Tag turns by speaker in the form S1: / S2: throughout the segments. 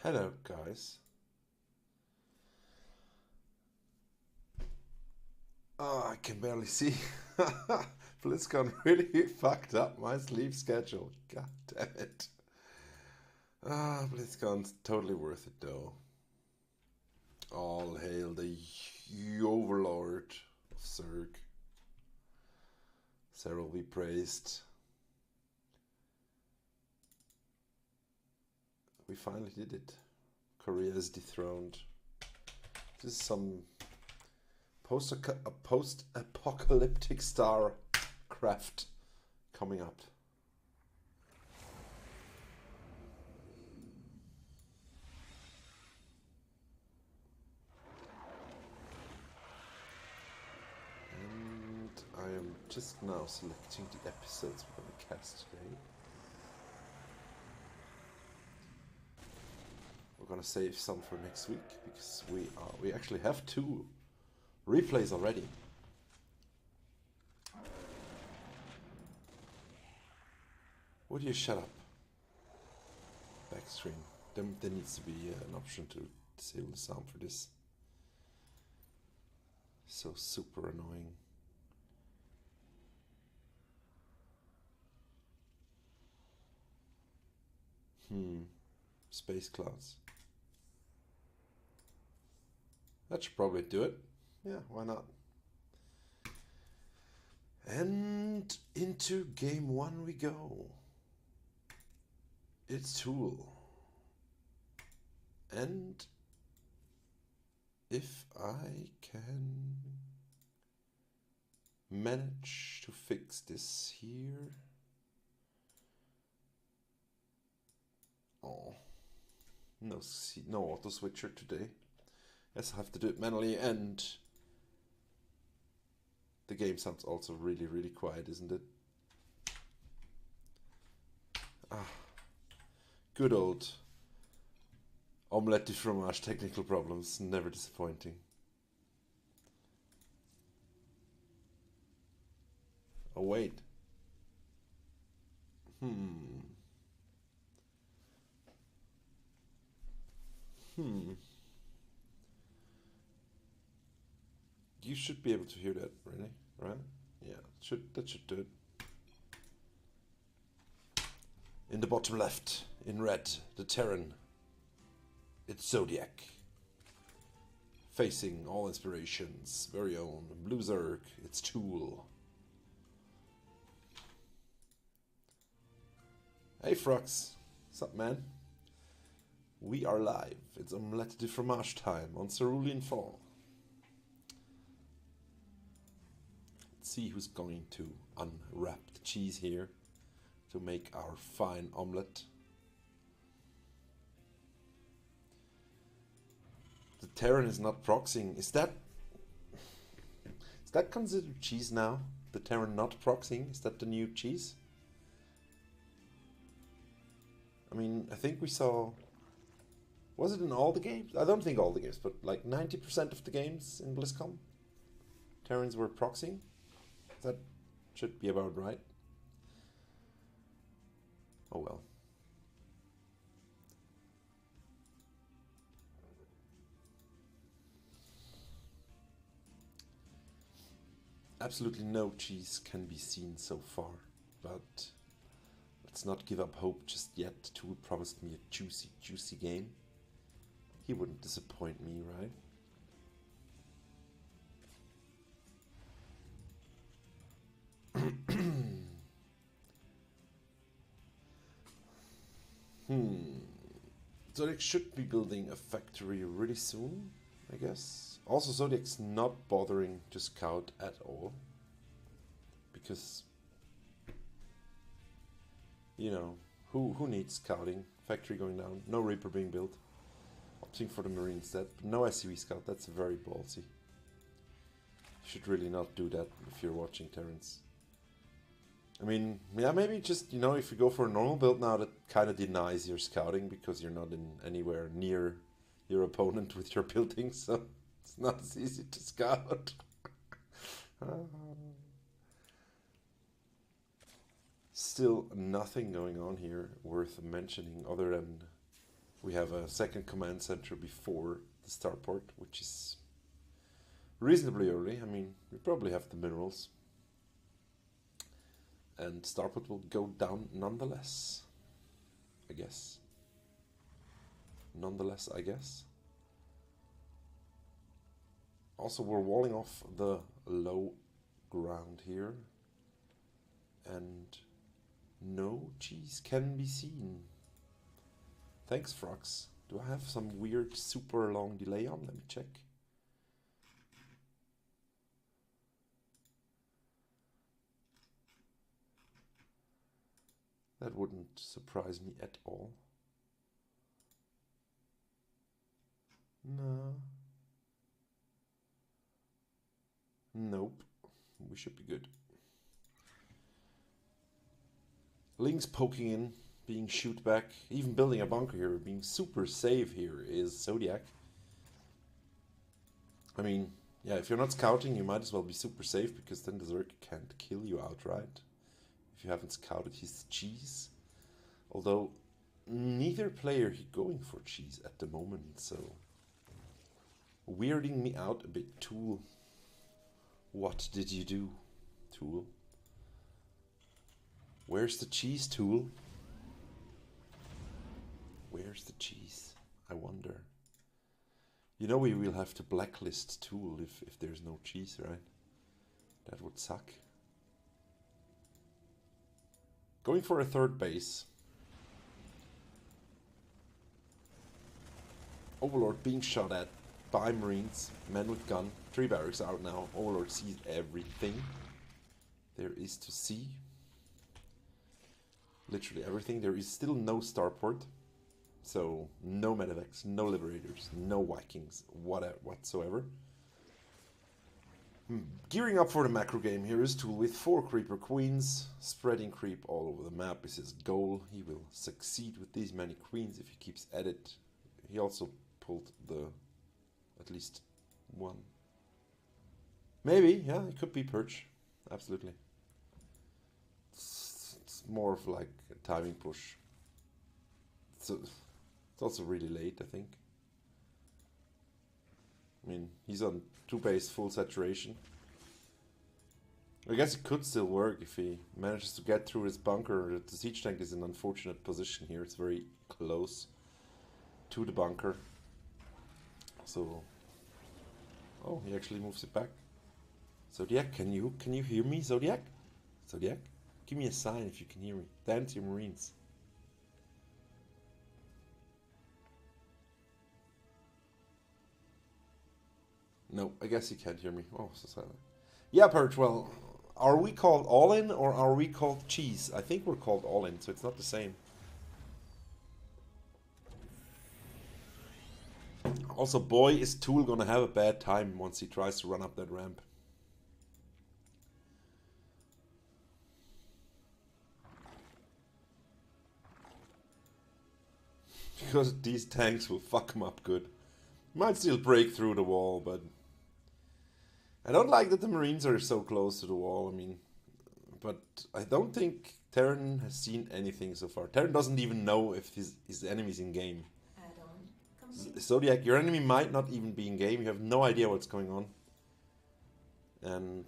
S1: Hello, guys. Oh, I can barely see. BlizzCon really fucked up my sleep schedule. God damn it. Ah, BlizzCon's totally worth it, though. All hail the overlord of Zerg. Sarah will be praised. We finally did it. Korea is dethroned. This is some post-apocalyptic star craft coming up. And I am just now selecting the episodes we're going to cast today. We're going to save some for next week because we actually have 2 replays already. Would you shut up? Backstream. There needs to be an option to disable the sound for this. So super annoying. Space clouds. That should probably do it. Yeah, why not? And into game 1 we go. It's Tool. And if I can manage to fix this here. Oh, no auto switcher today. Yes, I have to do it manually, and the game sounds also really, really quiet, isn't it? Ah, good old Omlette de Fromage technical problems, never disappointing. Oh, wait. You should be able to hear that, really, right? Yeah, that should do it. In the bottom left, in red, the Terran. It's Zodiac. Facing all inspirations, very own Blue Zerg, it's Tool. Hey Frux, what's up, man? We are live. It's Omlette de Fromage time on Cerulean Fall. Let's see who's going to unwrap the cheese here to make our fine omelette. The Terran is not proxying. Is that considered cheese now? The Terran not proxying? Is that the new cheese? I mean, I think we saw... Was it in all the games? I don't think all the games, but like 90% of the games in BlizzCon, Terrans were proxying. That should be about right. Oh well. Absolutely no cheese can be seen so far, but let's not give up hope just yet. Tool promised me a juicy, juicy game. He wouldn't disappoint me, right? Zodiac should be building a factory really soon, I guess. Also, Zodiac's not bothering to scout at all. Because, you know, who needs scouting? Factory going down, no Reaper being built. Opting for the Marine instead, but no SCV scout, that's very ballsy. You should really not do that if you're watching Terrans. I mean, yeah, maybe just, you know, if you go for a normal build now, that kind of denies your scouting because you're not in anywhere near your opponent with your buildings, so it's not as easy to scout. Still nothing going on here worth mentioning other than we have a second command center before the starport, which is reasonably early. I mean, we probably have the minerals. And starport will go down nonetheless, I guess. Nonetheless, I guess. Also, we're walling off the low ground here. And no cheese can be seen. Thanks, Frox. Do I have some weird super long delay on? Let me check. That wouldn't surprise me at all. No. Nope. We should be good. Link's poking in, being shoot back, even building a bunker here, being super safe here is Zodiac. I mean, yeah, if you're not scouting, you might as well be super safe, because then the Zerg can't kill you outright if you haven't scouted his cheese. Although, neither player is going for cheese at the moment, so weirding me out a bit. Tool. What did you do, Tool? Where's the cheese, Tool? Where's the cheese? I wonder. You know we will have to blacklist Tool if there's no cheese, right? That would suck. Going for a third base. Overlord being shot at by Marines. Men with gun. 3 barracks out now. Overlord sees everything there is to see. Literally everything. There is still no starport. So, no medevacs, no liberators, no Vikings, whatsoever. Gearing up for the macro game here is Tool with 4 Creeper Queens. Spreading creep all over the map is his goal. He will succeed with these many queens if he keeps at it. He also pulled the at least one. Maybe, yeah, it could be Perch. Absolutely. It's more of like a timing push. So it's also really late, I think. I mean, he's on 2 base full saturation. I guess it could still work if he manages to get through his bunker. The siege tank is in an unfortunate position here. It's very close to the bunker. So, oh, he actually moves it back. Zodiac, can you hear me, Zodiac? Zodiac, give me a sign if you can hear me. Dance your Marines. No, I guess he can't hear me. Oh, so silent. Yeah, Perch, well, are we called all in or are we called cheese? I think we're called all in, so it's not the same. Also, boy, is Tool gonna have a bad time once he tries to run up that ramp. Because these tanks will fuck him up good. Might still break through the wall, but I don't like that the Marines are so close to the wall. I mean, but I don't think Terran has seen anything so far. Terran doesn't even know if his enemy's in game. Zodiac, your enemy might not even be in game. You have no idea what's going on. And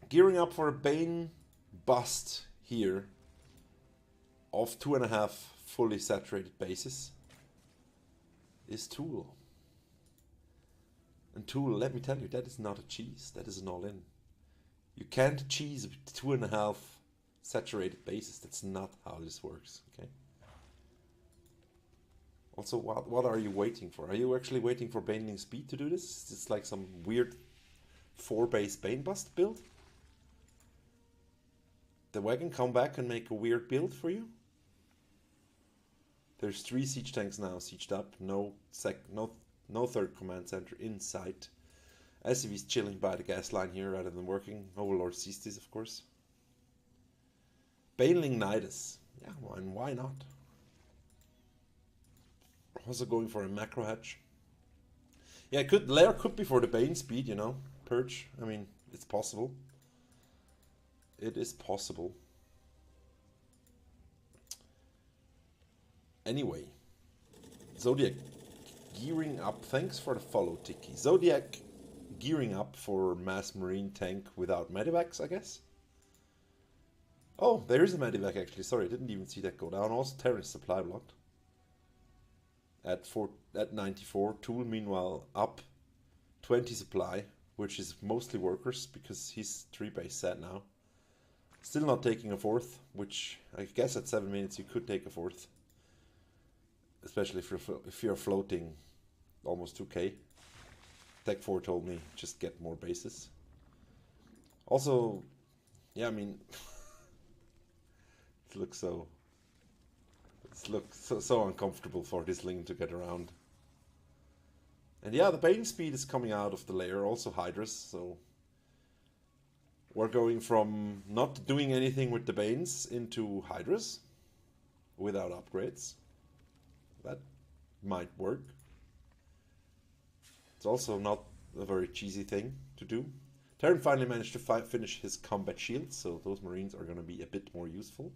S1: gearing up for a Bane bust here of 2.5 fully saturated bases is Tool. And Tool, let me tell you, that is not a cheese. That is an all-in. You can't cheese with 2.5 saturated bases. That's not how this works, okay? Also, what are you waiting for? Are you actually waiting for Baneling Speed to do this? Is this like some weird 4-base Bane bust build? The wagon come back and make a weird build for you? There's 3 siege tanks now sieged up. No third command center in sight. SCV's chilling by the gas line here rather than working. Overlord sees this, of course. Baneling Nidus. Yeah, and why not? Also going for a macro hatch. Yeah, Lair could be for the Bane speed, you know. Purge. I mean, it's possible. It is possible. Anyway, Zodiac gearing up. Thanks for the follow, Tiki. Zodiac gearing up for mass marine tank without medivacs, I guess. Oh, there is a medivac actually. Sorry, I didn't even see that go down. Also, Terran is supply blocked at 94. Tool meanwhile up 20 supply, which is mostly workers because he's 3 base set now. Still not taking a fourth, which I guess at 7 minutes you could take a fourth, especially if you're floating almost 2k. Tech 4 told me just get more bases. Also, yeah, I mean, it looks so uncomfortable for this Ling to get around. And yeah, the Bane speed is coming out of the layer, also Hydras, so we're going from not doing anything with the Banes into Hydras without upgrades. That might work. It's also not a very cheesy thing to do. Terran finally managed to finish his combat shields, so those Marines are going to be a bit more useful.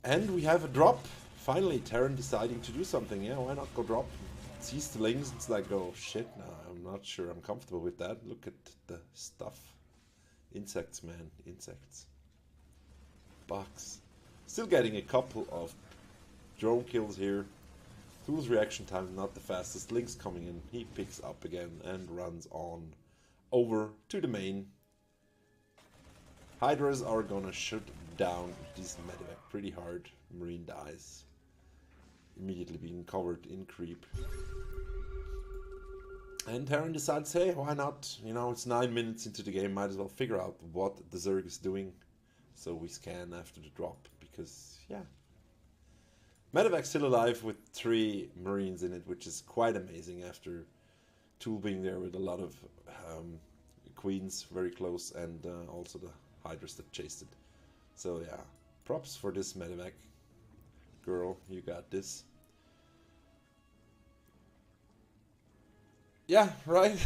S1: And we have a drop. Finally, Terran deciding to do something. Yeah, why not go drop? Sees the Lings, it's like, oh shit, no, I'm not sure I'm comfortable with that. Look at the stuff. Insects, man, insects. Bugs. Still getting a couple of drone kills here. Tool's reaction time not the fastest. Link's coming in. He picks up again and runs on over to the main. Hydras are gonna shoot down this medevac pretty hard. Marine dies. Immediately being covered in creep. And Terran decides, hey, why not? You know, it's 9 minutes into the game. Might as well figure out what the Zerg is doing. So we scan after the drop. Because, yeah. Medevac's still alive with 3 Marines in it, which is quite amazing after Tool being there with a lot of Queens very close, and also the Hydras that chased it. So yeah, props for this Medevac. Girl, you got this. Yeah, right?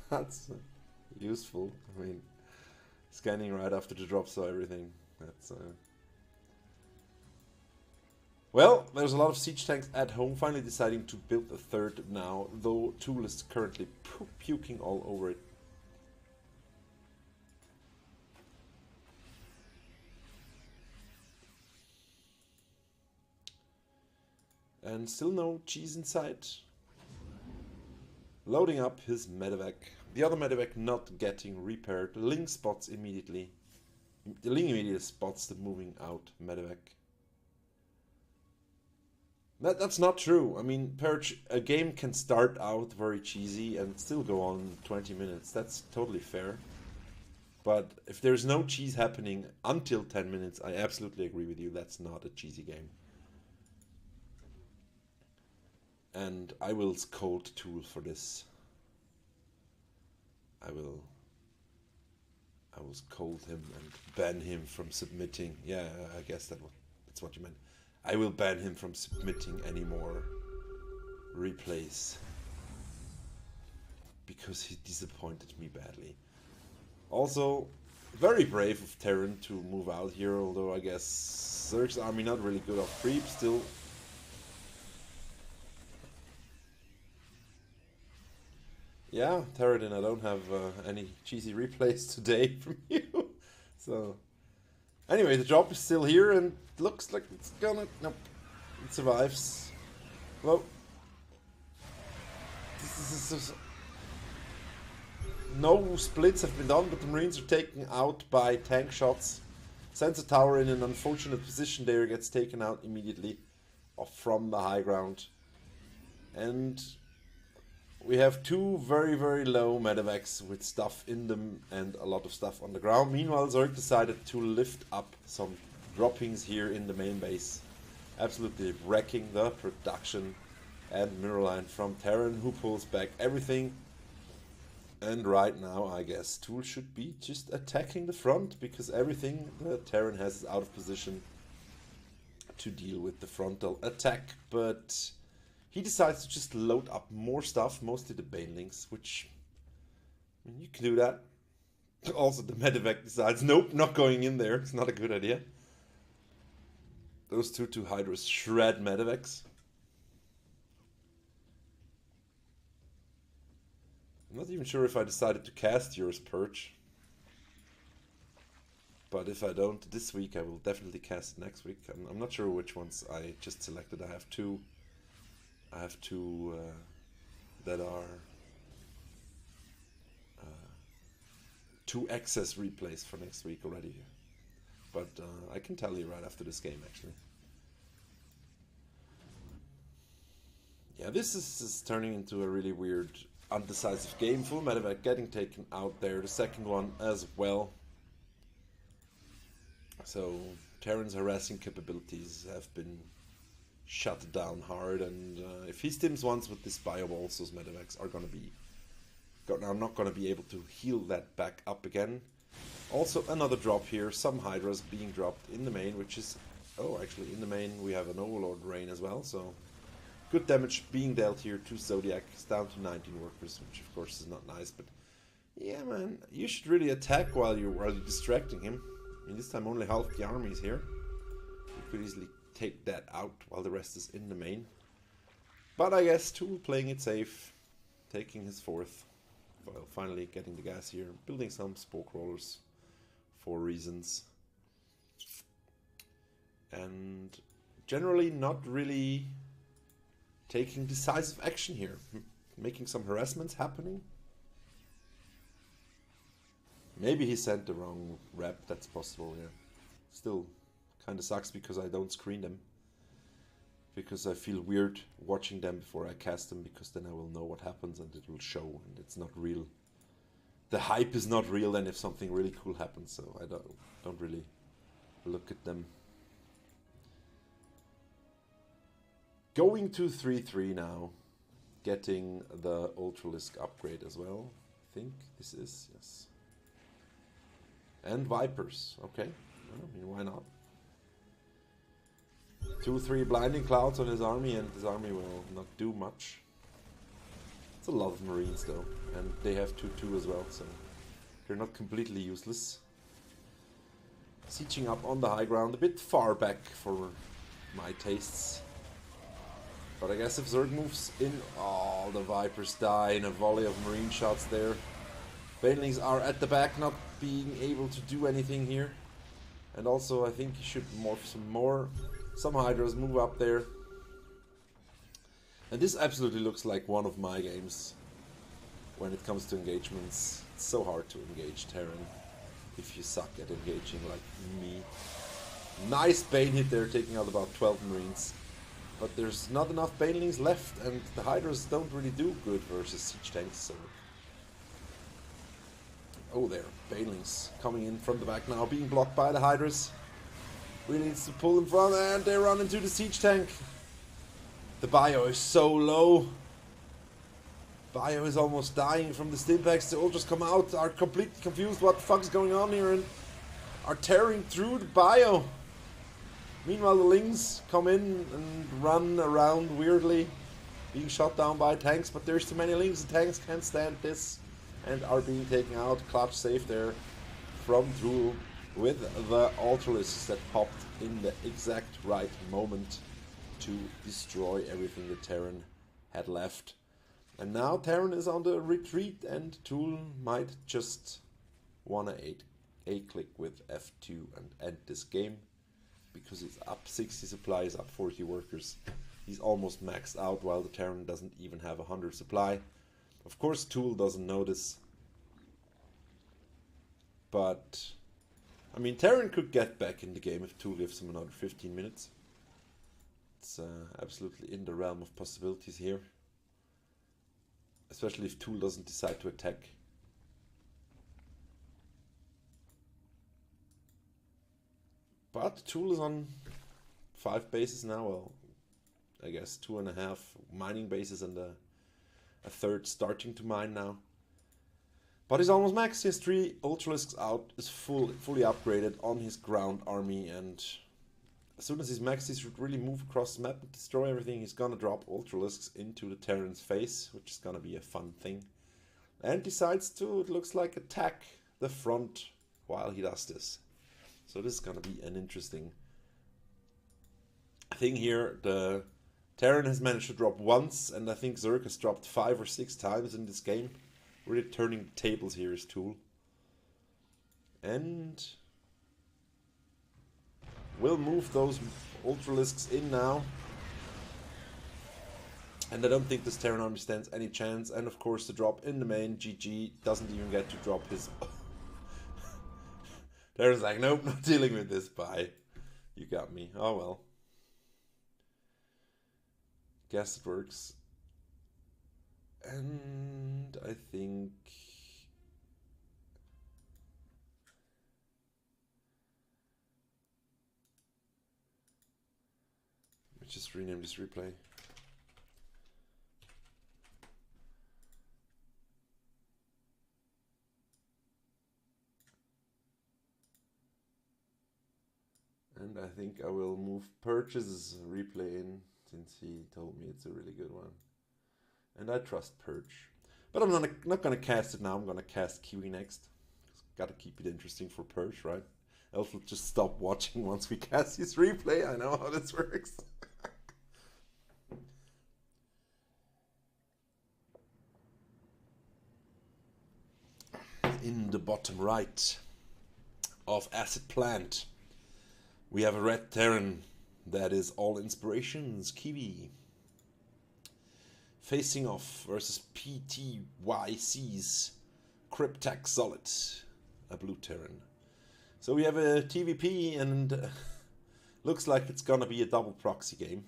S1: That's useful. I mean, scanning right after the drop saw everything. That's Well, there's a lot of siege tanks at home, finally deciding to build a third now, though Tool is currently puking all over it. And still no cheese in sight. Loading up his medevac. The other medevac not getting repaired. Ling spots immediately. The Ling immediately spots the moving out medevac. That's not true. I mean, Perch, a game can start out very cheesy and still go on 20 minutes. That's totally fair. But if there's no cheese happening until 10 minutes, I absolutely agree with you. That's not a cheesy game. And I will scold Tool for this. I will scold him and ban him from submitting. Yeah, I guess that's what you meant. I will ban him from submitting any more replays. Because he disappointed me badly. Also, very brave of Terran to move out here, although I guess Zerg's army not really good off creep still. Yeah, Terradin, I don't have any cheesy replays today from you. So, anyway, the drop is still here and looks like it's gonna... Nope. It survives. Well, this is no splits have been done, but the Marines are taken out by tank shots. Sensor tower in an unfortunate position there gets taken out immediately from the high ground. And we have 2 very, very low medevacs with stuff in them and a lot of stuff on the ground. Meanwhile, Zerg decided to lift up some droppings here in the main base. Absolutely wrecking the production and mirror line from Terran, who pulls back everything. And right now, I guess, Tool should be just attacking the front, because everything that Terran has is out of position to deal with the frontal attack. But he decides to just load up more stuff, mostly the Banelings, which, I mean, you can do that. Also, the medevac decides, nope, not going in there. It's not a good idea. Those two Hydras shred medevacs. I'm not even sure if I decided to cast yours Purge. But if I don't this week, I will definitely cast it next week. I'm not sure which ones I just selected. I have two. That are two excess replays for next week already. But I can tell you right after this game, actually. Yeah, this is turning into a really weird, undecisive game. Full medevac getting taken out there. The second one as well. So Terran's harassing capabilities have been shut down hard, and if he stims once with this bio balls, those medevacs are not going to be able to heal that back up again. Also another drop here, some Hydras being dropped in the main, which is, oh, actually in the main we have an Overlord Rain as well, so good damage being dealt here to Zodiac. It's down to 19 workers, which of course is not nice, but yeah, man, you should really attack while you're distracting him. I mean, this time only half the army is here. You could easily take that out while the rest is in the main. But I guess Tool playing it safe, taking his fourth, well, finally getting the gas here, building some spoke rollers for reasons. And generally not really taking decisive action here, making some harassments happening. Maybe he sent the wrong rep, that's possible, yeah. Still kind of sucks because I don't screen them. Because I feel weird watching them before I cast them, because then I will know what happens and it will show, and it's not real. The hype is not real then if something really cool happens, so I don't really look at them. Going to 3-3 now, getting the Ultralisk upgrade as well. I think this is, yes. And Vipers, okay, I mean, why not? 2-3 Blinding Clouds on his army, and his army will not do much. It's a lot of Marines though, and they have 2-2 as well, so they're not completely useless. Sieging up on the high ground, a bit far back for my tastes. But I guess if Zerg moves in, oh, the Vipers die in a volley of Marine shots there. Banelings are at the back, not being able to do anything here. And also I think he should morph some Hydras, move up there. And this absolutely looks like one of my games when it comes to engagements. It's so hard to engage Terran if you suck at engaging like me. Nice Bane hit there, taking out about 12 Marines. But there's not enough Banelings left, and the Hydras don't really do good versus siege tanks, so... Oh, there, Banelings coming in from the back now, being blocked by the Hydras. Really needs to pull in front, and they run into the siege tank. The bio is so low. Bio is almost dying from the stimpaks. The ultras come out, are completely confused what the fuck is going on here, and are tearing through the bio. Meanwhile, the Lings come in and run around weirdly, being shot down by tanks, but there's too many Lings, the tanks can't stand this, and are being taken out. Clutch safe there from Drool with the Ultralisks that popped in the exact right moment to destroy everything that Terran had left. And now Terran is on the retreat, and Tool might just wanna A-click with F2 and end this game. Because he's up 60 supplies, up 40 workers. He's almost maxed out, while the Terran doesn't even have 100 supply. Of course, Tool doesn't know this. But, I mean, Terran could get back in the game if Tool gives him another 15 minutes. It's absolutely in the realm of possibilities here. Especially if Tool doesn't decide to attack. But Tool is on 5 bases now, well, I guess 2.5 mining bases and a third starting to mine now. But he's almost maxed. He has 3 Ultralisks out, is fully upgraded on his ground army, and as soon as he's maxed, he should really move across the map and destroy everything. He's gonna drop Ultralisks into the Terran's face, which is gonna be a fun thing. And decides to, it looks like, attack the front while he does this. So this is gonna be an interesting thing here. The Terran has managed to drop once, and I think Zerg has dropped 5 or 6 times in this game, Really turning tables here is Tool. And we'll move those Ultralisks in now. And I don't think this Terran army stands any chance. And of course the drop in the main, GG, doesn't even get to drop his... Terran's like, nope, not dealing with this, bye. You got me. Oh well. Guess it works. And I think... Let's just rename this replay. And I think I will move Purge's replay in, since he told me it's a really good one. And I trust Purge. But I'm not gonna cast it now, I'm gonna cast Kiwi next. Gotta keep it interesting for Purge, right? Else we'll just stop watching once we cast his replay. I know how this works. In the bottom right of Acid Plant, we have a red Terran that is all inspirations, Kiwi. Facing off versus PTYC's Cryptac Solid, a blue Terran. So we have a TVP and looks like it's gonna be a double proxy game.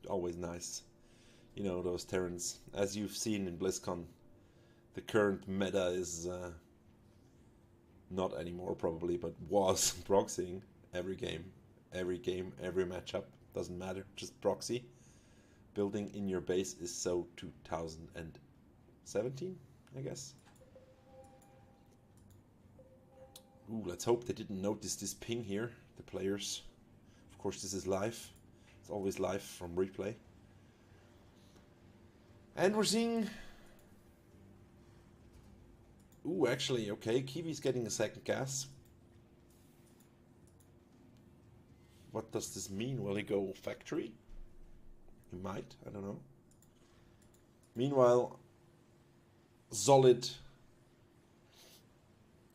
S1: Always nice. You know, those Terrans. As you've seen in BlizzCon, the current meta is not anymore probably, but was proxying every game, every matchup. Doesn't matter, just proxy. Building in your base is so 2017, I guess. Ooh, let's hope they didn't notice this ping here, the players. Of course, this is live. It's always live from replay. And we're seeing... Ooh, actually, okay, Kiwi's getting a second gas. What does this mean? Will he go factory? He might, I don't know. Meanwhile, Solid.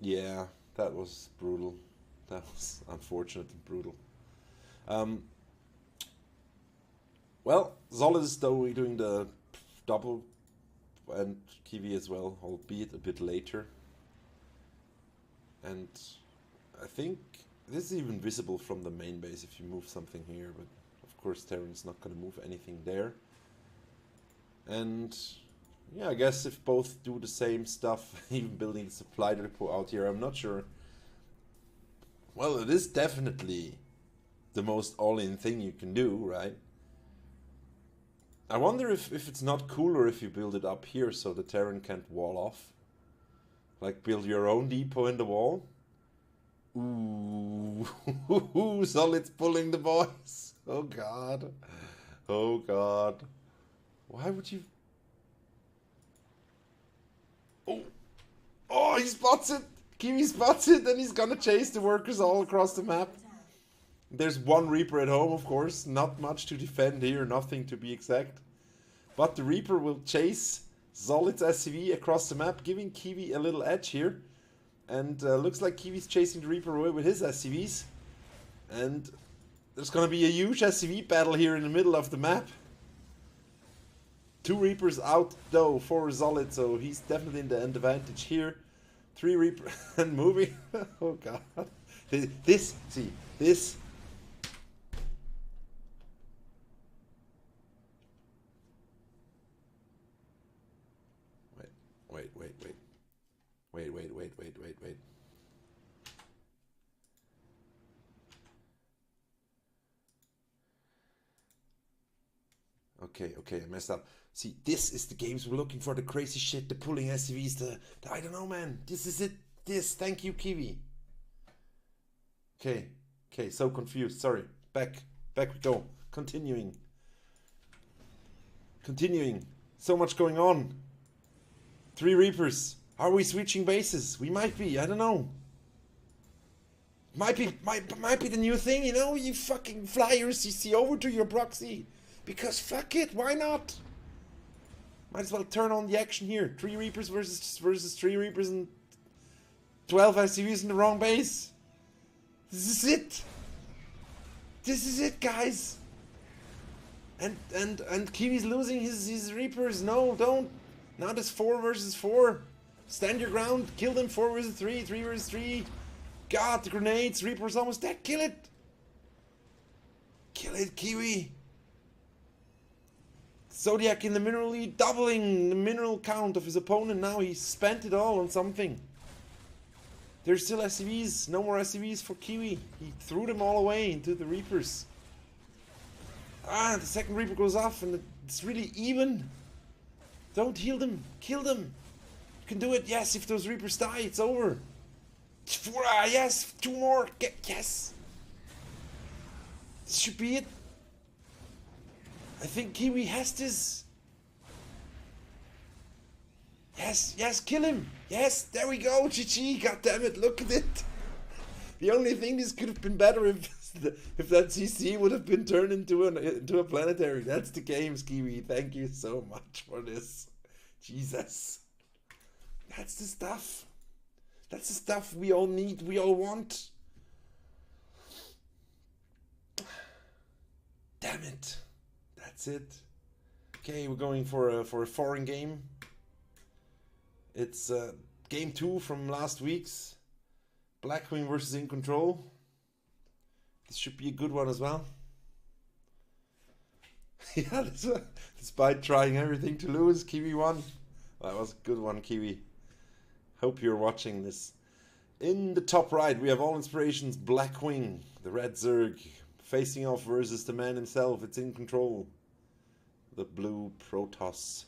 S1: Yeah, that was brutal. That was unfortunate and brutal. Well, Solid is though doing the double, and Kiwi as well, albeit a bit later. And I think this is even visible from the main base if you move something here, but of course Terran's not going to move anything there. And yeah, I guess if both do the same stuff, even building the supply depot out here, I'm not sure. Well, it is definitely the most all-in thing you can do, right? I wonder if it's not cooler if you build it up here so the Terran can't wall off. Like build your own depot in the wall. Ooh, Solid's pulling the boys. Oh god. Oh god. Why would you... Oh, oh, he spots it. Kiwi spots it, and he's gonna chase the workers all across the map. There's one Reaper at home, of course. Not much to defend here, nothing to be exact. But the Reaper will chase Solid's SCV across the map, giving Kiwi a little edge here. And looks like Kiwi's chasing the Reaper away with his SCVs. And there's gonna be a huge SCV battle here in the middle of the map. 2 Reapers out though for Solid, so he's definitely in the advantage here. 3 Reapers and moving. Oh god. This. Wait. Okay, I messed up. See, this is the games we're looking for, the crazy shit, the pulling SCVs, the I don't know, man. This is it. Thank you, Kiwi. Okay, so confused. Sorry. Back we go. Continuing. So much going on. 3 Reapers. Are we switching bases? We might be. I don't know. Might be the new thing, you know? You fucking flyers, you see over to your proxy. Because fuck it, why not? Might as well turn on the action here. 3 Reapers versus 3 Reapers and 12 SCVs in the wrong base. This is it. This is it, guys. And Kiwi's losing his Reapers. No, don't. Now there's 4 versus 4. Stand your ground. Kill them. 4 versus 3. 3 versus 3. God, the grenades. Reaper's almost dead. Kill it. Kill it, Kiwi. Zodiac in the mineral lead, doubling the mineral count of his opponent. Now he spent it all on something. There's still SCVs. No more SCVs for Kiwi. He threw them all away into the Reapers. Ah, the second Reaper goes off and it's really even. Don't heal them. Kill them. You can do it. Yes, if those Reapers die, it's over. Yes, 2 more. Yes. This should be it. I think Kiwi has this. Yes, yes, kill him. Yes, there we go. GG, goddammit, look at it. The only thing this could have been better if that CC would have been turned into a planetary. That's the games, Kiwi. Thank you so much for this. Jesus. That's the stuff. That's the stuff we all need, we all want. Damn it. That's it. Okay, we're going for a foreign game. It's game 2 from last week's Blackwing versus In Control. This should be a good one as well. Yeah, despite trying everything to lose, Kiwi won. That was a good one, Kiwi. Hope you're watching this. In the top right, we have All Inspirations Blackwing, the Red Zerg, facing off versus the man himself. It's In Control, the blue Protoss.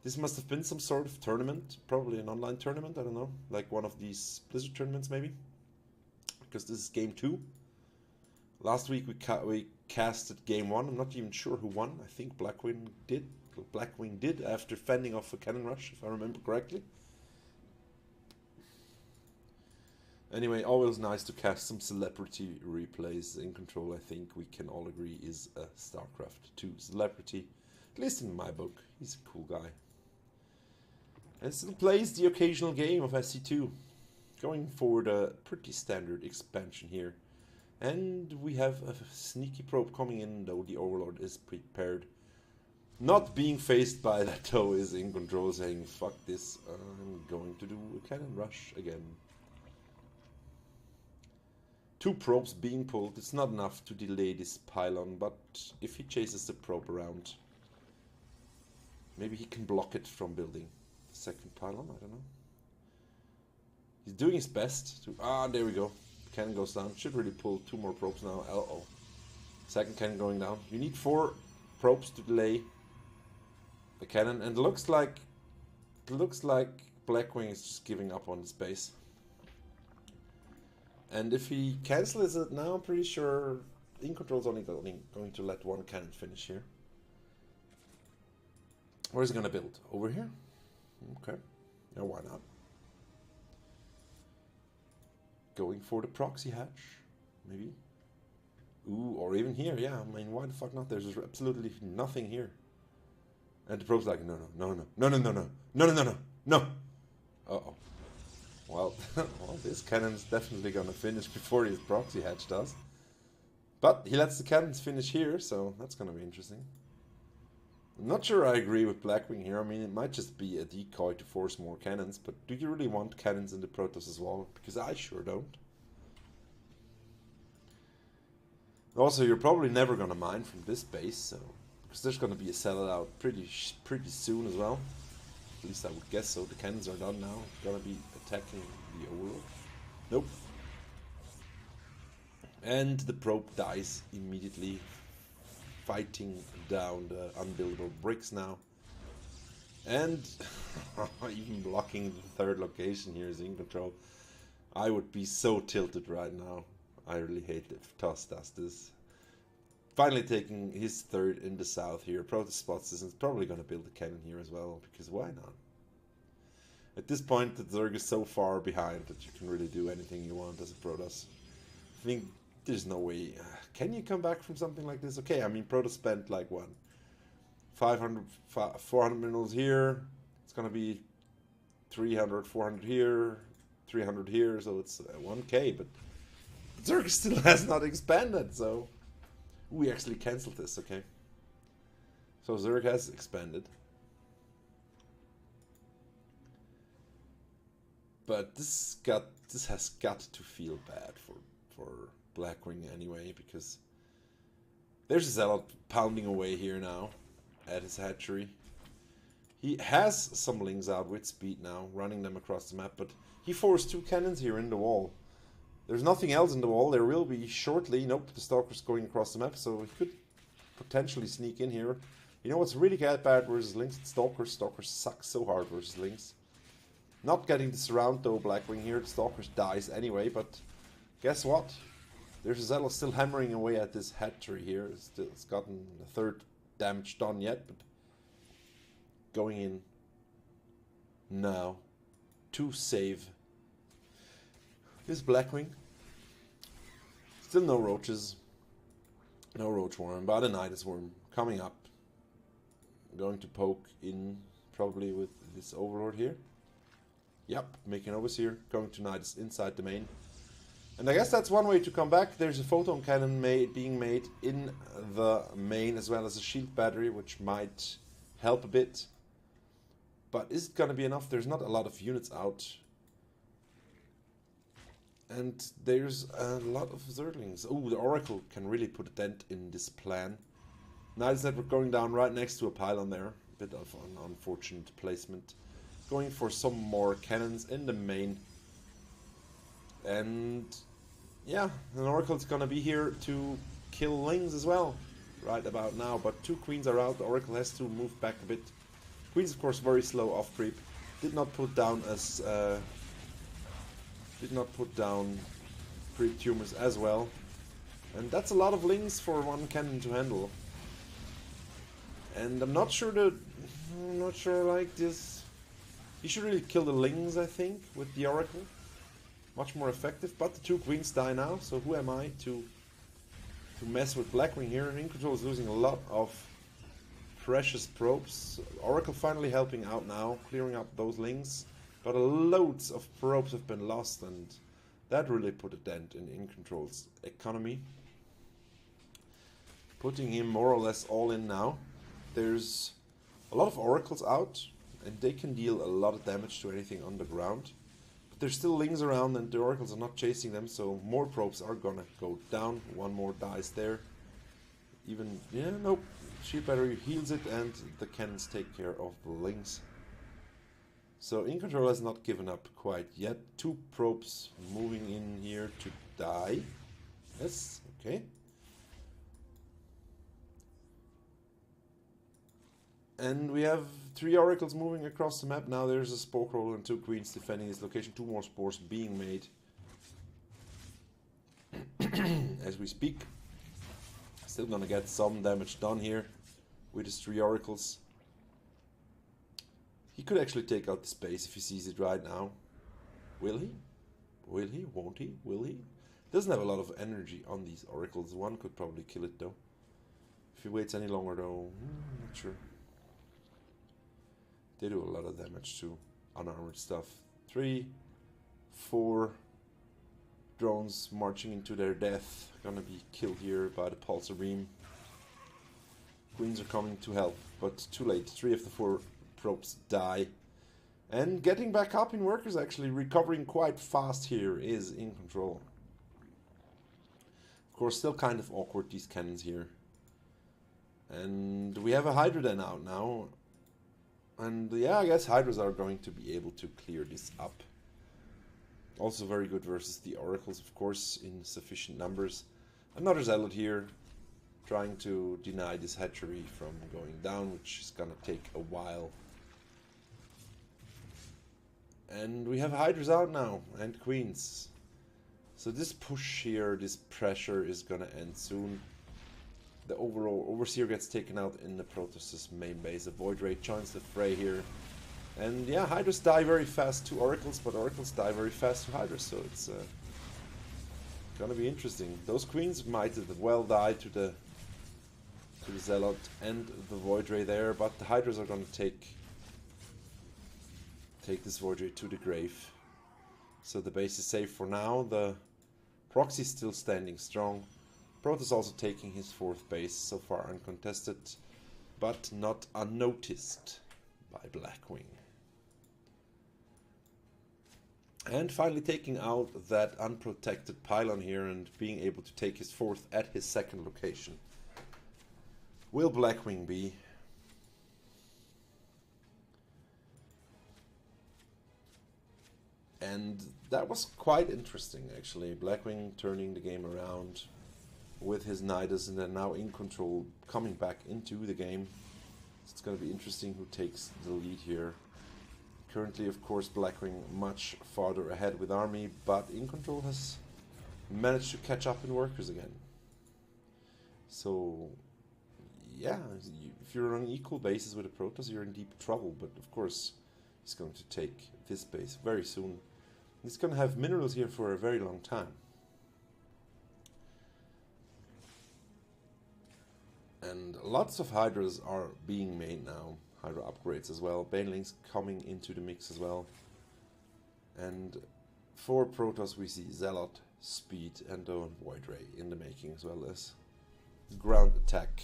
S1: This must have been some sort of tournament, probably an online tournament, I don't know, like one of these Blizzard tournaments maybe, because this is game 2. Last week we casted game 1. I'm not even sure who won. I think Blackwing did after fending off a cannon rush, if I remember correctly. Anyway, always nice to cast some celebrity replays. In Control, I think we can all agree, is a StarCraft 2 celebrity, at least in my book. He's a cool guy. And still plays the occasional game of SC2. Going for the pretty standard expansion here. And we have a sneaky probe coming in, though the Overlord is prepared. Not being faced by that, though, is In Control saying, fuck this, I'm going to do a cannon rush again. 2 probes being pulled. It's not enough to delay this pylon, but if he chases the probe around, maybe he can block it from building the second pylon, I don't know. He's doing his best to... Ah, there we go. Cannon goes down. Should really pull 2 more probes now. Uh-oh. Second cannon going down. You need 4 probes to delay the cannon, and it looks like Blackwing is just giving up on his base. And if he cancels it now, I'm pretty sure In Control's only going to let 1 cannon finish here. Where is he going to build? Over here? Okay. Yeah, why not? Going for the proxy hatch, maybe. Ooh, or even here, yeah. I mean, why the fuck not? There's absolutely nothing here. And the probe's like, no. Uh-oh. Well, well, this cannon's definitely gonna finish before his proxy hatch does. But he lets the cannons finish here, so that's gonna be interesting. I'm not sure I agree with Blackwing here. I mean, it might just be a decoy to force more cannons, but do you really want cannons in the Protoss as well? Because I sure don't. Also, you're probably never gonna mine from this base, so because there's gonna be a sellout pretty soon as well. At least I would guess so. The cannons are done now. Gonna be attacking the Overlord. Nope. And the probe dies immediately, fighting down the unbuildable bricks now. And even blocking the 3rd location here is In Control. I would be so tilted right now. I really hate if Toss does this. Finally taking his 3rd in the south here. Protoss spots this and is probably going to build a cannon here as well, because why not? At this point, the Zerg is so far behind that you can really do anything you want as a Protoss. I think there's no way. Can you come back from something like this? Okay, I mean, Protoss spent like what? 500, 400 minerals here. It's gonna be 300, 400 here, 300 here, so it's 1k, but Zerg still has not expanded, so we actually cancelled this, okay? So Zerg has expanded. But this has got to feel bad for Blackwing anyway, because there's a Zealot pounding away here now at his hatchery. He has some Lings out with speed now, running them across the map, but he forced 2 cannons here in the wall. There's nothing else in the wall. There will be shortly. Nope, the Stalker's going across the map, so he could potentially sneak in here. You know what's really bad versus Lings? Stalkers. Stalkers suck so hard versus Lings. Not getting the surround though, Blackwing here. The Stalkers dies anyway, but guess what? There's a Zealot still hammering away at this hatchery here. It's gotten a 3rd damage done yet, but going in now to save this Blackwing. Still no roaches. No roach worm, but a Nidus worm coming up. Going to poke in probably with this Overlord here. Yep, making Overseer, going to Nidus inside the main. And I guess that's one way to come back. There's a photon cannon being made in the main, as well as a shield battery, which might help a bit. But is it gonna be enough? There's not a lot of units out. And there's a lot of Zerglings. Oh, the Oracle can really put a dent in this plan. Nidus Network going down right next to a pylon there. Bit of an unfortunate placement. Going for some more cannons in the main. And yeah, an Oracle's gonna be here to kill Lings as well, right about now. But 2 Queens are out. The Oracle has to move back a bit. Queen's of course very slow off creep. Did not put down creep tumors as well. And that's a lot of Lings for 1 cannon to handle. And I'm not sure like this. You should really kill the Lings, I think, with the Oracle. Much more effective, but the 2 Queens die now, so who am I to mess with Blackwing here? In Control is losing a lot of precious probes. Oracle finally helping out now, clearing up those Lings, but loads of probes have been lost, and that really put a dent in Control's economy. Putting him more or less all in now. There's a lot of Oracles out, and they can deal a lot of damage to anything on the ground. But there's still Lings around and the Oracles are not chasing them, so more probes are gonna go down. 1 more dies there. Even, yeah, nope. Shield battery heals it and the cannons take care of the Lings. So In Control has not given up quite yet. 2 probes moving in here to die. Yes, okay. And we have 3 Oracles moving across the map. Now there's a Spore Crawler and 2 Queens defending this location. 2 more Spores being made as we speak. Still gonna get some damage done here with his 3 Oracles. He could actually take out the space if he sees it right now. Will he? Will he? Won't he? Will he? Doesn't have a lot of energy on these Oracles. 1 could probably kill it though. If he waits any longer though, not sure. They do a lot of damage to unarmored stuff. 3, 4 drones marching into their death. Gonna be killed here by the pulsar beam. Queens are coming to help, but too late. 3 of the 4 probes die. And getting back up in workers, actually recovering quite fast here, is In Control. Of course, still kind of awkward, these cannons here. And we have a Hydra Den out now. And yeah, I guess Hydras are going to be able to clear this up. Also very good versus the Oracles, of course, in sufficient numbers. Another Zealot here, trying to deny this hatchery from going down, which is gonna take a while. And we have Hydras out now, and Queens. So this push here, this pressure is gonna end soon. The overall Overseer gets taken out in the Protoss's main base. A Void Ray joins the fray here. And yeah, Hydras die very fast to Oracles, but Oracles die very fast to Hydras, so it's gonna be interesting. Those Queens might as well die to to the Zealot and the Void Ray there, but the Hydras are going to take this Void Ray to the grave. So the base is safe for now. The Proxy is still standing strong. Protoss also taking his 4th base, so far uncontested, but not unnoticed by Blackwing. And finally taking out that unprotected pylon here and being able to take his 4th at his 2nd location. Will Blackwing be? And that was quite interesting actually. Blackwing turning the game around with his Nidus and then now in control, coming back into the game. It's going to be interesting who takes the lead here. Currently, of course, Blackwing much farther ahead with army, but in control has managed to catch up in workers again. So, yeah, if you're on an equal basis with the Protoss, you're in deep trouble. But of course, he's going to take this base very soon. He's going to have minerals here for a very long time. And lots of Hydras are being made now. Hydra upgrades as well. Banelings coming into the mix as well. And for Protoss we see Zealot, Speed, and the Void Ray in the making, as well as ground attack.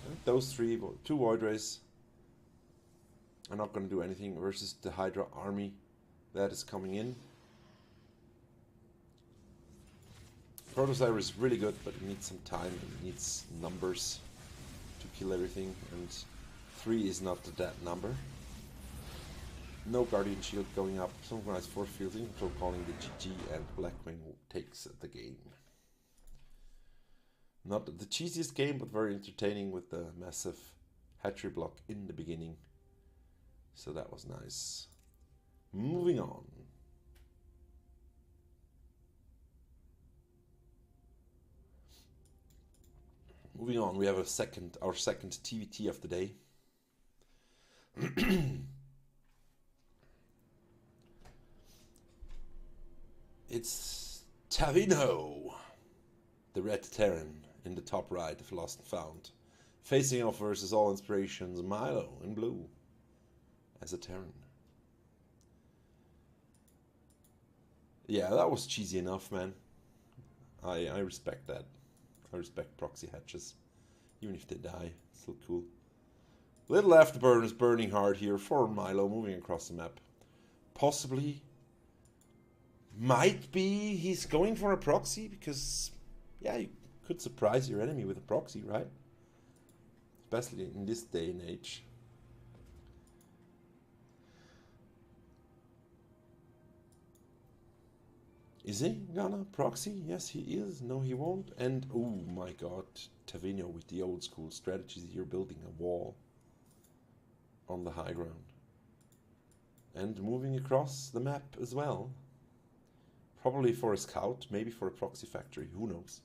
S1: And those two Void Rays are not going to do anything versus the Hydra army that is coming in. Protoss Hydra is really good, but it needs some time and it needs numbers to kill everything, and 3 is not that number. No Guardian Shield going up, synchronized force fielding, so calling the GG, and Blackwing takes the game. Not the cheesiest game, but very entertaining with the massive hatchery block in the beginning. So that was nice. Moving on. Moving on, we have our second TVT of the day. It's Tavino, the Red Terran, in the top right of Lost and Found, facing off versus All Inspirations Milo in blue as a Terran. Yeah, that was cheesy enough, man. I respect that. I respect proxy hatches, even if they die. It's still cool. Little afterburners burning hard here for Milo, moving across the map. Possibly, might be he's going for a proxy, because, yeah, you could surprise your enemy with a proxy, right? Especially in this day and age. Is he gonna proxy? Yes, he is. No, he won't. And, oh my god, Tavino with the old school strategies. You're building a wall on the high ground. And moving across the map as well. Probably for a scout, maybe for a proxy factory, who knows.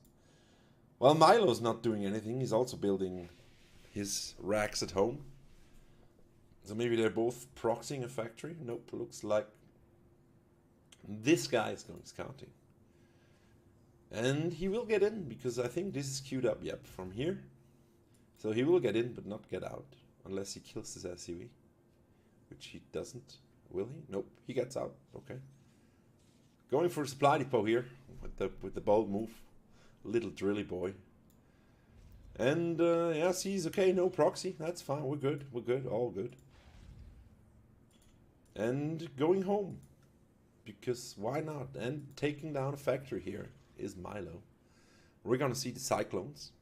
S1: Well, Milo's not doing anything. He's also building his racks at home. So maybe they're both proxying a factory. Nope, looks like this guy is going scouting. And he will get in, because I think this is queued up, yep, from here. So he will get in, but not get out, unless he kills this SUV. Which he doesn't. Will he? Nope, he gets out. Okay. Going for a supply depot here, with the bold move. Little drilly boy. And, yes, he's okay, no proxy, that's fine, we're good, all good. And going home. Because why not? And taking down a factory here is Milo. We're gonna see the Cyclones.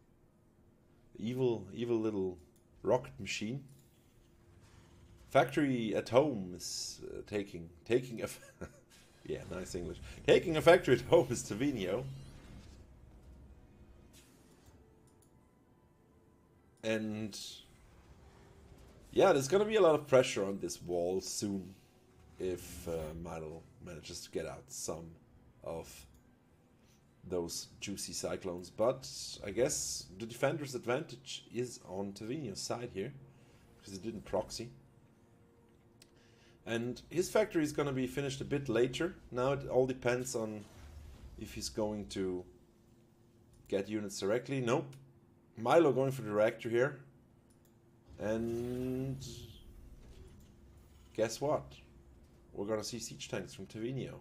S1: The evil little rocket machine. Factory at home is taking a yeah, nice English. Taking a factory at home is Tavino. And yeah, there's gonna be a lot of pressure on this wall soon if Milo manages to get out some of those juicy Cyclones. But I guess the defender's advantage is on Tavino's side here, because he didn't proxy. And his factory is going to be finished a bit later. Now it all depends on if he's going to get units directly. Nope. Milo going for the reactor here. And guess what? We're gonna see siege tanks from Tavinio.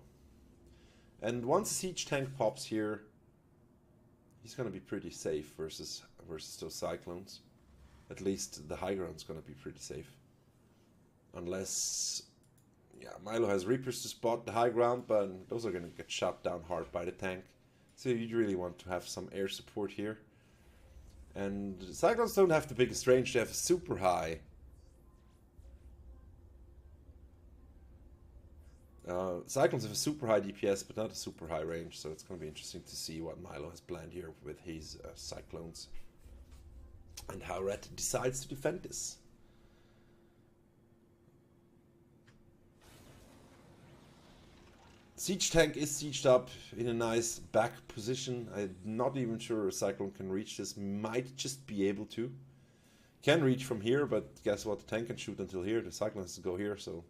S1: And once a siege tank pops here, he's gonna be pretty safe versus those cyclones. At least the high ground's gonna be pretty safe. Unless, yeah, Milo has Reapers to spot the high ground, but those are gonna get shot down hard by the tank. So you really want to have some air support here. And cyclones don't have the biggest range, they have a super high. Cyclones have a super high DPS, but not a super high range, so it's going to be interesting to see what Milo has planned here with his cyclones. And how Red decides to defend this. Siege tank is sieged up in a nice back position. I'm not even sure a cyclone can reach this. Might just be able to. Can reach from here, but guess what? The tank can shoot until here. The cyclone has to go here, so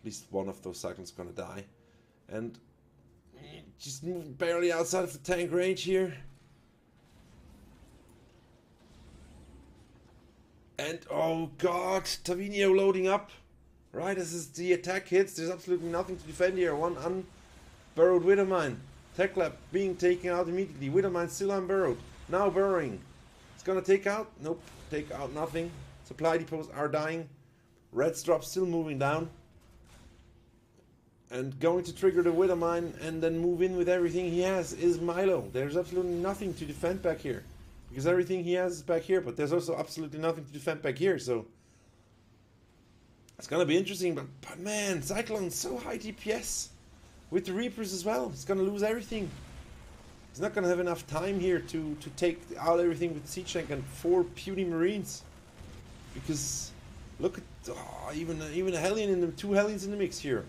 S1: at least one of those cyclones is gonna die. And just moving barely outside of the tank range here. And oh god, Tavinio loading up. Right, as the attack hits, there's absolutely nothing to defend here. One unburrowed Widowmine. Tech Lab being taken out immediately. Widowmine still unburrowed. Now burrowing. It's gonna take out. Nope, take out nothing. Supply depots are dying. Red's drop still moving down. And going to trigger the Widowmine and then move in with everything he has is Milo. There's absolutely nothing to defend back here. Because everything he has is back here, but there's also absolutely nothing to defend back here, so it's gonna be interesting, but man, Cyclone's so high DPS with the Reapers as well. He's gonna lose everything. He's not gonna have enough time here to take out everything with the Siege Tank and 4 puny Marines. Because look at even a Hellion in the 2 Hellions in the mix here.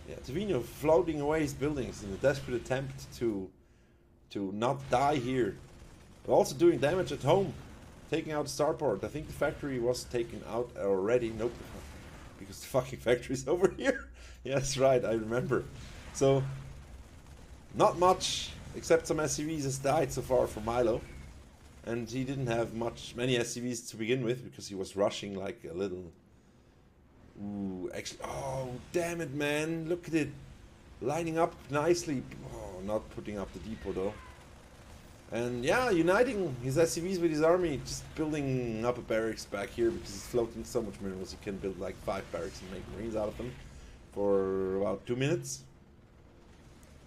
S1: Yeah, Tavinio floating away his buildings in a desperate attempt to not die here. But also doing damage at home. Taking out the starport. I think the factory was taken out already. Nope. Because the fucking factory's over here. Yes, right, I remember. So, not much, except some SCVs has died so far for Milo. And he didn't have many SCVs to begin with, because he was rushing like a little... Ooh, actually, oh, damn it, man. Look at it. Lining up nicely. Oh, not putting up the depot, though. And yeah, uniting his SCVs with his army, just building up a barracks back here because he's floating so much minerals. He can build like 5 barracks and make marines out of them for about 2 minutes.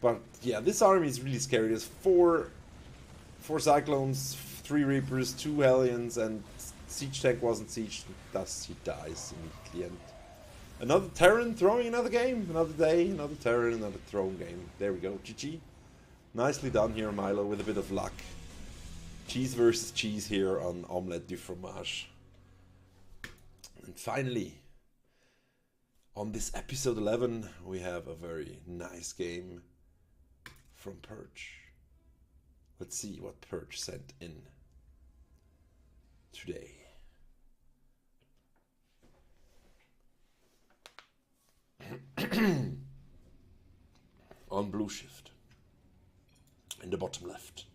S1: But yeah, this army is really scary. There's 4 Cyclones, 3 Reapers, 2 Hellions, and Siege Tank wasn't sieged, thus he dies immediately. And another Terran throwing another game, another day, another Terran, another throne game. There we go, GG. Nicely done here, Milo, with a bit of luck. Cheese versus cheese here on Omlette du Fromage. And finally, on this episode 11, we have a very nice game from Perch. Let's see what Perch sent in today. On Blue Shift. In the bottom left,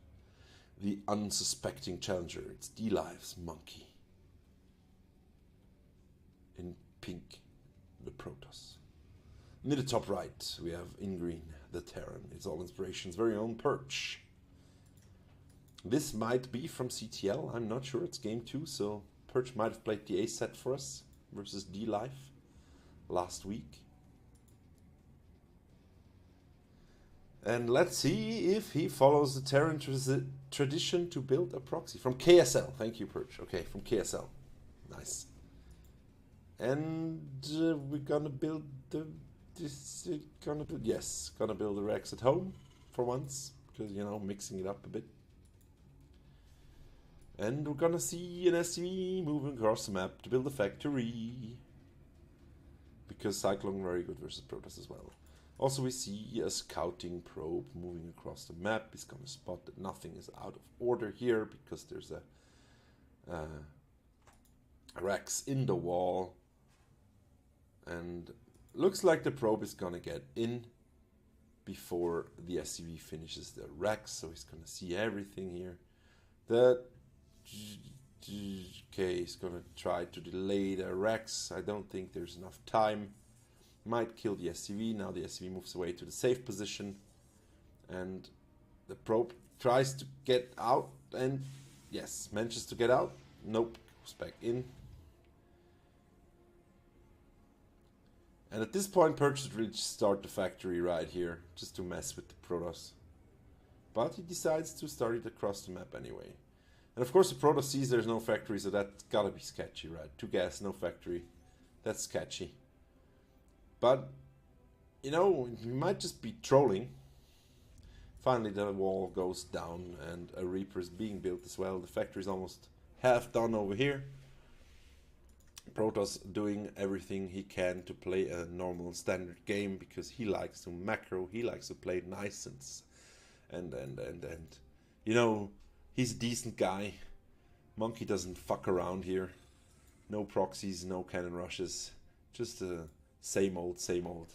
S1: the unsuspecting challenger, it's D-Live's Monkey. In pink, the Protoss. Near the top right, we have in green, the Terran. It's All Inspiration's very own Perch. This might be from CTL, I'm not sure, it's game 2, so Perch might have played the A set for us versus D-Live last week. And let's see if he follows the Terran tradition to build a proxy. From KSL. Thank you, Perch. Okay, from KSL. Nice. And we're gonna build gonna build the Rex at home for once. Because, you know, mixing it up a bit. And we're gonna see an SCV moving across the map to build a factory. Because Cyclone very good versus Protoss as well. Also, we see a scouting probe moving across the map. He's going to spot that nothing is out of order here because there's a Rex in the wall. And looks like the probe is going to get in before the SCV finishes the Rex. So he's going to see everything here. The okay, he's gonna try to delay the Rex. I don't think there's enough time. Might kill the SCV. Now the SCV moves away to the safe position. And the probe tries to get out. And yes, manages to get out. Nope, goes back in. And at this point, Perch should really start the factory right here, just to mess with the Protoss. But he decides to start it across the map anyway. And of course the Protoss sees there's no factory, so that's gotta be sketchy, right? 2 gas, no factory. That's sketchy. But, you know, he might just be trolling. Finally the wall goes down and a Reaper is being built as well. The factory is almost half done over here. Protoss doing everything he can to play a normal standard game because he likes to macro, he likes to play nice and you know, he's a decent guy. Monkey doesn't fuck around here. No proxies, no cannon rushes. Just same old, same old.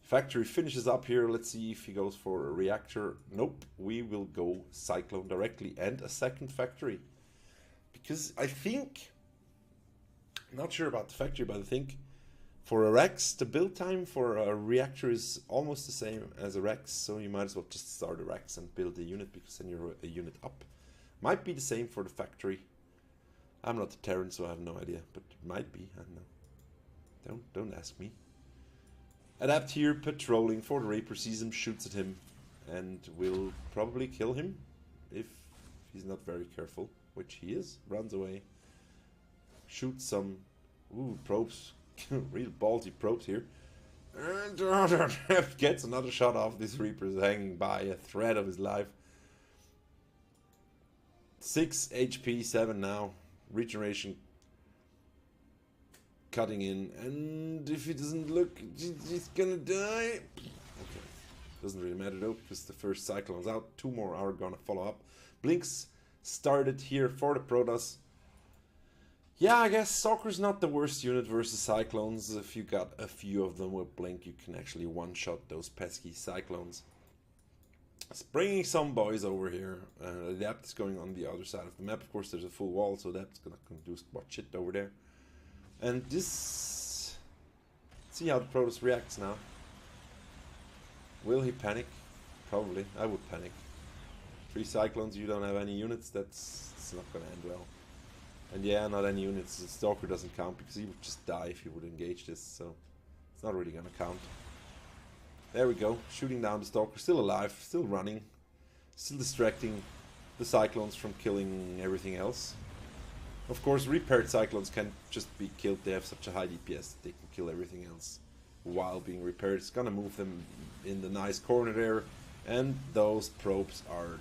S1: Factory finishes up here. Let's see if he goes for a reactor. Nope, we will go Cyclone directly and a second factory. Because I think, not sure about the factory, but I think for a Rex, the build time for a reactor is almost the same as a Rex, so you might as well just start a Rex and build a unit, because then you're a unit up. Might be the same for the factory. I'm not a Terran, so I have no idea, but it might be, I don't know. Don't ask me. Adapt here, patrolling for the Reaper, sees him, shoots at him, and will probably kill him if he's not very careful, which he is. Runs away. Shoots some probes. Real ballsy probes here. And gets another shot off. This Reaper is hanging by a thread of his life. 6 HP, 7 now. Regeneration cutting in. And if he doesn't look, he's gonna die. Okay. Doesn't really matter though, because the first Cyclone's out. 2 more are gonna follow up. Blinks started here for the Protoss. Yeah, I guess Stalker's not the worst unit versus Cyclones. If you got a few of them with Blink, you can actually one-shot those pesky Cyclones. It's bringing some boys over here. Adapt is going on the other side of the map. Of course, there's a full wall, so that's gonna do what shit over there. And this... see how the Protoss reacts now. Will he panic? Probably. I would panic. 3 Cyclones, you don't have any units, it's not gonna end well. And yeah, not any units. The Stalker doesn't count because he would just die if he would engage this, so it's not really gonna count. There we go, shooting down the Stalker, still alive, still running, still distracting the Cyclones from killing everything else. Of course, repaired Cyclones can just be killed. They have such a high DPS that they can kill everything else while being repaired. It's gonna move them in the nice corner there, and those probes are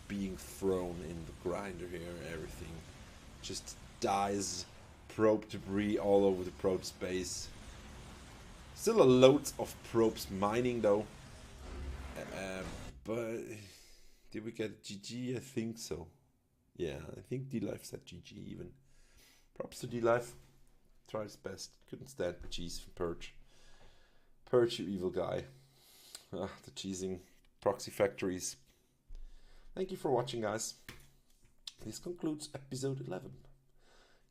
S1: being thrown in the grinder here. Everything just dies. Probe debris all over the probe space. Still a load of probes mining though. But did we get GG? I think so. Yeah, I think D-Life said GG even. Props to D-Life. Tried his best. Couldn't stand the cheese from Purge. Purge, you evil guy. The cheesing proxy factories. Thank you for watching, guys. This concludes episode 11.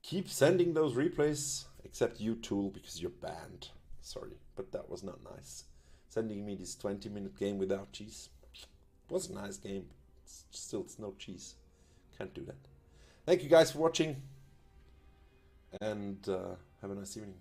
S1: Keep sending those replays, except you, Tool, because you're banned. Sorry, but that was not nice. Sending me this 20-minute game without cheese. It was a nice game, but still it's no cheese. Can't do that. Thank you guys for watching, and have a nice evening.